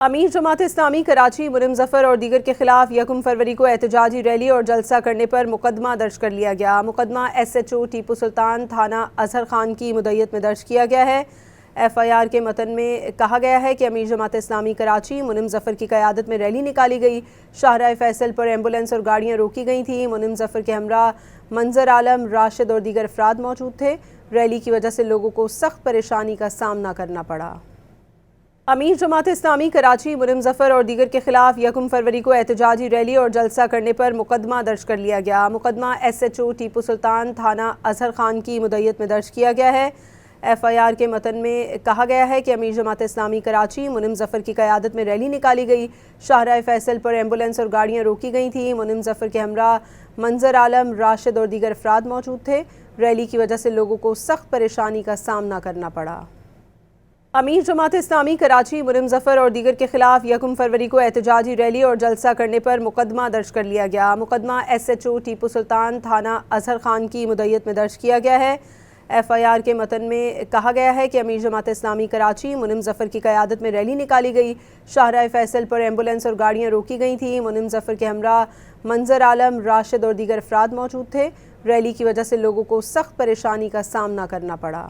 امیر جماعت اسلامی کراچی منم ظفر اور دیگر کے خلاف 1 فروری کو احتجاجی ریلی اور جلسہ کرنے پر مقدمہ درج کر لیا گیا۔ مقدمہ S H O Tipu Sultan تھانہ اظہر خان کی مدعیت میں درج کیا گیا ہے۔ ایف آئی آر کے متن میں کہا گیا ہے کہ امیر جماعت اسلامی کراچی منم ظفر کی قیادت میں ریلی نکالی گئی۔ شاہراہ فیصل پر ایمبولینس اور گاڑیاں روکی گئی تھیں۔ منم ظفر کے ہمراہ منظر عالم، راشد اور دیگر افراد موجود تھے۔ ریلی کی وجہ سے لوگوں کو سخت پریشانی کا سامنا کرنا پڑا۔ امیر جماعت اسلامی کراچی منم ظفر اور دیگر کے خلاف 1 فروری کو احتجاجی ریلی اور جلسہ کرنے پر مقدمہ درج کر لیا گیا۔ مقدمہ S H O Tipu Sultan تھانہ اظہر خان کی مدعیت میں درج کیا گیا ہے۔ ایف آئی آر کے متن میں کہا گیا ہے کہ امیر جماعت اسلامی کراچی منم ظفر کی قیادت میں ریلی نکالی گئی۔ شاہراہ فیصل پر ایمبولینس اور گاڑیاں روکی گئی تھیں۔ منم ظفر کے ہمراہ منظر عالم، راشد اور دیگر افراد موجود تھے۔ ریلی کی وجہ سے لوگوں کو سخت پریشانی کا سامنا کرنا پڑا۔ امیر جماعت اسلامی کراچی منم ظفر اور دیگر کے خلاف 1 فروری کو احتجاجی ریلی اور جلسہ کرنے پر مقدمہ درج کر لیا گیا۔ مقدمہ S H O Tipu Sultan تھانہ اظہر خان کی مدعیت میں درج کیا گیا ہے۔ ایف آئی آر کے متن میں کہا گیا ہے کہ امیر جماعت اسلامی کراچی منم ظفر کی قیادت میں ریلی نکالی گئی۔ شاہراہ فیصل پر ایمبولینس اور گاڑیاں روکی گئی تھیں۔ منم ظفر کے ہمراہ منظر عالم، راشد اور دیگر افراد موجود تھے۔ ریلی کی وجہ سے لوگوں کو سخت پریشانی کا سامنا کرنا پڑا۔